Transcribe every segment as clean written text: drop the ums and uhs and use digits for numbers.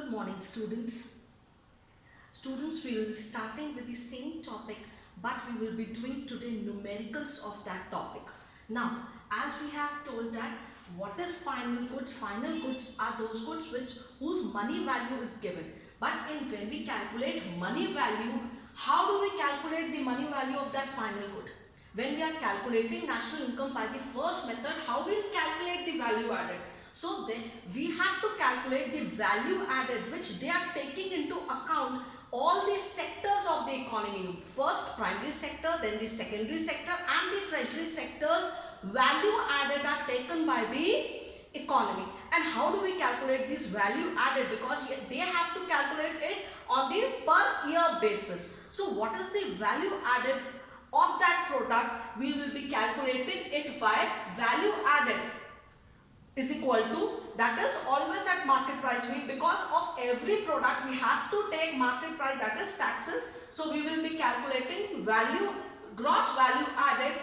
Good morning, students. Students, we will be starting with the same topic, but we will be doing today numericals of that topic. Now, as we have told that what is final goods? Final goods are those goods whose money value is given. But when we calculate money value, how do we calculate the money value of that final good? When we are calculating national income by the first method, how we will calculate the value added? So then we have to calculate the value added which they are taking into account all the sectors of the economy. First primary sector, then the secondary sector and the tertiary sectors value added are taken by the economy. And how do we calculate this value added? Because they have to calculate it on the per year basis. So what is the value added of that product? We will be calculating it by value added is equal to, that is always at market price. Because of every product we have to take market price, that is taxes. So we will be calculating gross value added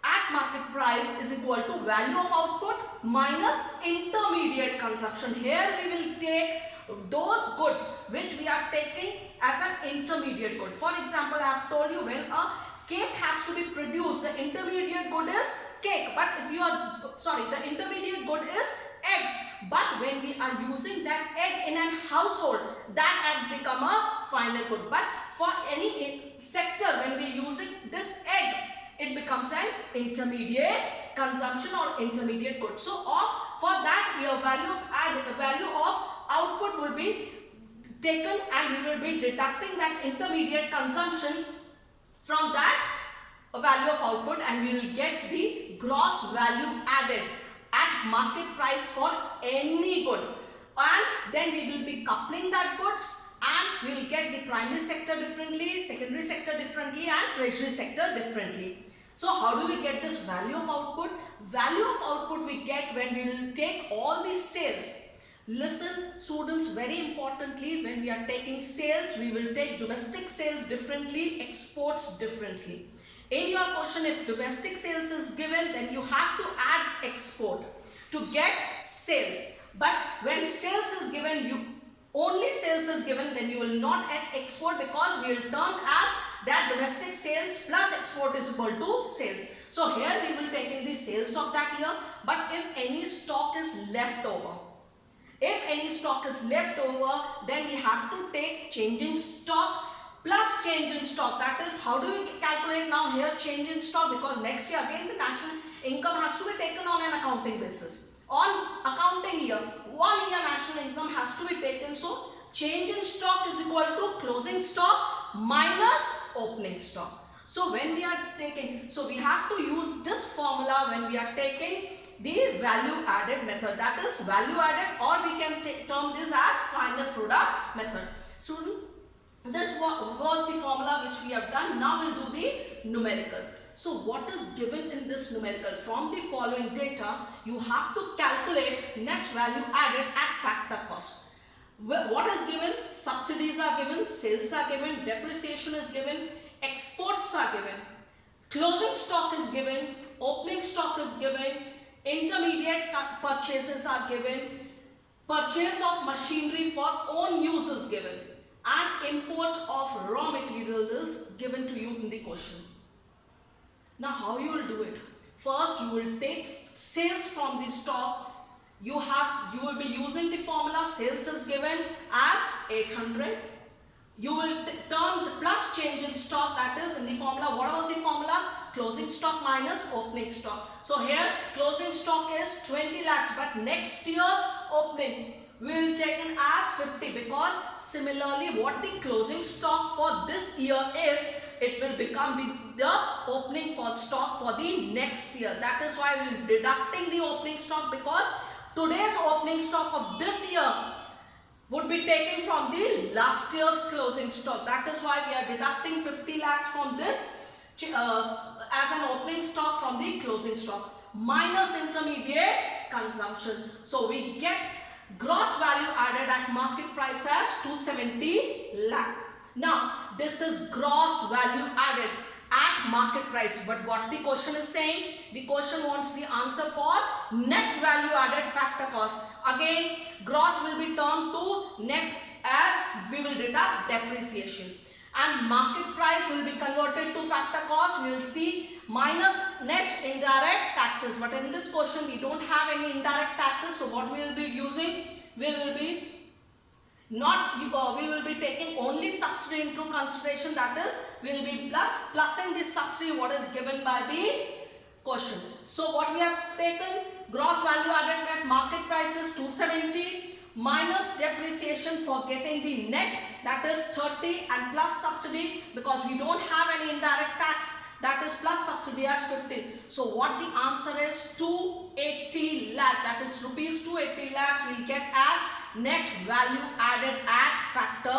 at market price is equal to value of output minus intermediate consumption. Here we will take those goods which we are taking as an intermediate good. For example, I have told you when a cake has to be produced, the intermediate good is cake, but the intermediate good is egg. But when we are using that egg in a household, that egg become a final good. But for any sector, when we are using this egg, it becomes an intermediate consumption or intermediate good. So for that here, value of output will be taken, and we will be deducting that intermediate consumption from that value of output, and we will get the gross value added at market price for any good. And then we will be coupling that goods, and we will get the primary sector differently, secondary sector differently and tertiary sector differently. So how do we get this value of output? Value of output we get when we will take all the sales. Listen students, very importantly, when we are taking sales, we will take domestic sales differently, exports differently. In your question, if domestic sales is given, then you have to add export to get sales. But when sales is given, only sales is given, then you will not add export, because we will term as that domestic sales plus export is equal to sales. So here we will take in the sales of that year, but if any stock is left over, then we have to take change in stock plus change in stock. That is, how do we calculate now here change in stock? Because next year again the national income has to be taken on an accounting basis. On accounting year, 1 year national income has to be taken. So change in stock is equal to closing stock minus opening stock. So when we are taking, so we have to use this formula when we are taking the value added method, that is value added, or we can term this as final product method. So this was the formula which we have done. Now we'll do the numerical. So what is given in this numerical? From the following data, you have to calculate net value added at factor cost. What is given? Subsidies are given, sales are given, depreciation is given, exports are given, closing stock is given, opening stock is given, intermediate purchases are given, purchase of machinery for own use is given, and import of raw material is given to you in the question. Now how you will do it? First you will take sales from the stock. You will be using the formula, sales is given as 800. You will turn the plus change in stock, that is in the formula. What was the formula? Closing stock minus opening stock. So here closing stock is 20 lakhs, but next year opening we will take it as 50, because similarly what the closing stock for this year is, it will become the opening for stock for the next year. That is why we will deducting the opening stock, because today's opening stock of this year would be taken from the last year's closing stock. That is why we are deducting 50 lakhs from this as an opening stock from the closing stock minus intermediate consumption. So we get gross value added at market price as 270 lakhs. Now this is gross value added at market price, but what the question is saying, the question wants the answer for net value added factor cost. Again gross will be turned to net as we will deduct depreciation. And market price will be converted to factor cost. We will see minus net indirect taxes. But in this question, we don't have any indirect taxes. So what we will be using? We will be we will be taking only subsidy into consideration. That is, we will be plusing the subsidy what is given by the question. So what we have taken, gross value added net market price is 270 minus depreciation for getting the net, that is 30, and plus subsidy because we don't have any indirect tax, that is plus subsidy as 50. So what the answer is, 280 lakh, that is rupees 280 lakhs we get as net value added at factor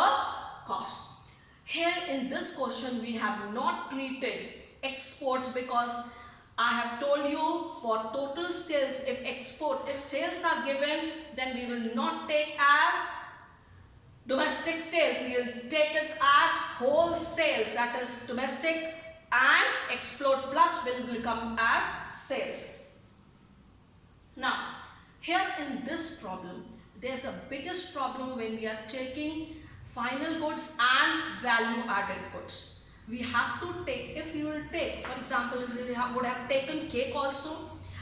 cost. Here in this question we have not treated exports because I have told you for total sales, if sales are given, then we will not take as domestic sales, we will take it as whole sales, that is domestic and export plus will become as sales. Now here in this problem, there's a biggest problem when we are taking final goods and value added goods. We have to take, if you will take, for example, if we would have taken cake also,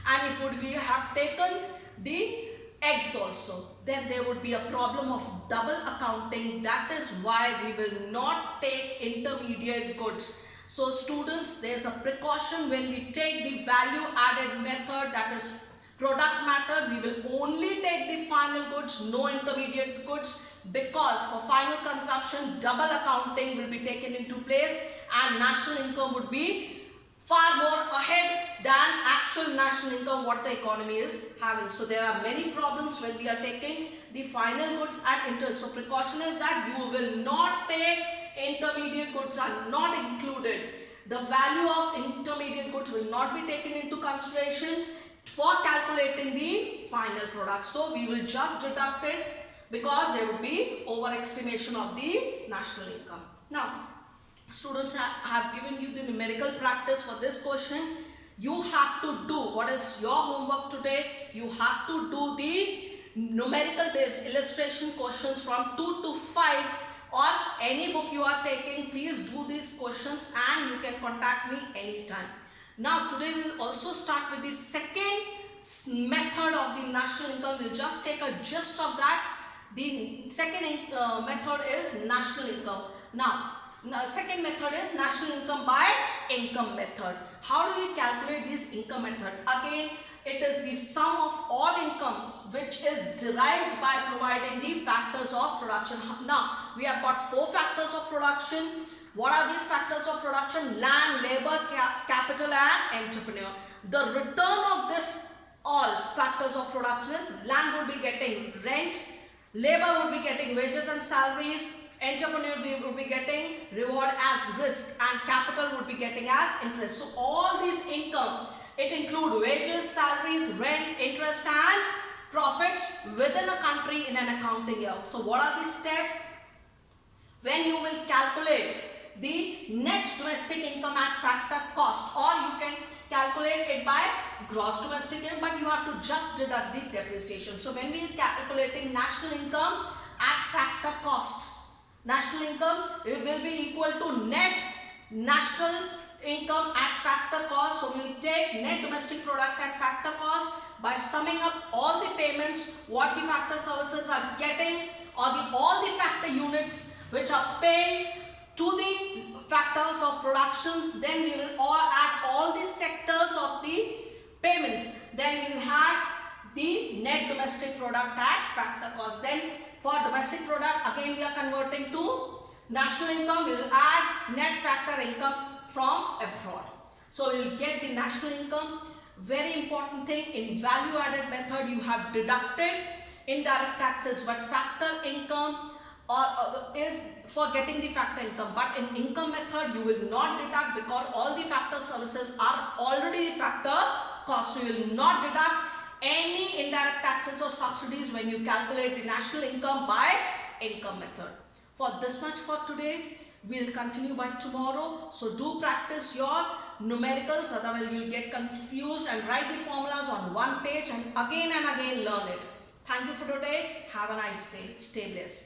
and if we have taken the eggs also, then there would be a problem of double accounting. That is why we will not take intermediate goods. So students, there's a precaution when we take the value added method, that is product matter, we will only take the final goods, no intermediate goods, because for final consumption double accounting will be taken into place and national income would be far more ahead than actual national income what the economy is having. So there are many problems when we are taking the final goods at interest. So precaution is that you will not take intermediate goods, are not included. The value of intermediate goods will not be taken into consideration for calculating the final product. So we will just deduct it because there would be overestimation of the national income. Now students, I have given you the numerical practice for this question. You have to do, what is your homework today? You have to do the numerical based illustration questions from 2 to 5 or any book you are taking. Please do these questions and you can contact me anytime. Now today we will also start with the second method of the national income. We'll just take a gist of that. The second method is national income. Now second method is national income by income method. How do we calculate this income method? Again, it is the sum of all income which is derived by providing the factors of production. Now we have got 4 factors of production. What are these factors of production? Land, labor, capital and entrepreneur. The return of this all factors of production is land would be getting rent, labor would be getting wages and salaries, entrepreneur would be getting reward as risk, and capital would be getting as interest. So all these income, it include wages, salaries, rent, interest and profits within a country in an accounting year. So what are the steps? When you will calculate the net domestic income at factor cost, or you can calculate it by gross domestic income, but you have to just deduct the depreciation. So when we are calculating national income at factor cost, national income it will be equal to net national income at factor cost. So we will take net domestic product at factor cost by summing up all the payments what the factor services are getting, or all the factor units which are paying to the factors of productions. Then we will add all the sectors of the payments. Then we will have the net domestic product at factor cost. Then for domestic product, again we are converting to national income. We will add net factor income from abroad. So we will get the national income. Very important thing, in value added method you have deducted indirect taxes, but factor income is for getting the factor income, but in income method you will not deduct because all the factor services are already the factor cost. So you will not deduct any indirect taxes or subsidies when you calculate the national income by income method. For this much for today. We will continue by tomorrow. So do practice your numericals, otherwise you will get confused and write the formulas on one page and again learn it. Thank you for today. Have a nice day. Stay blessed.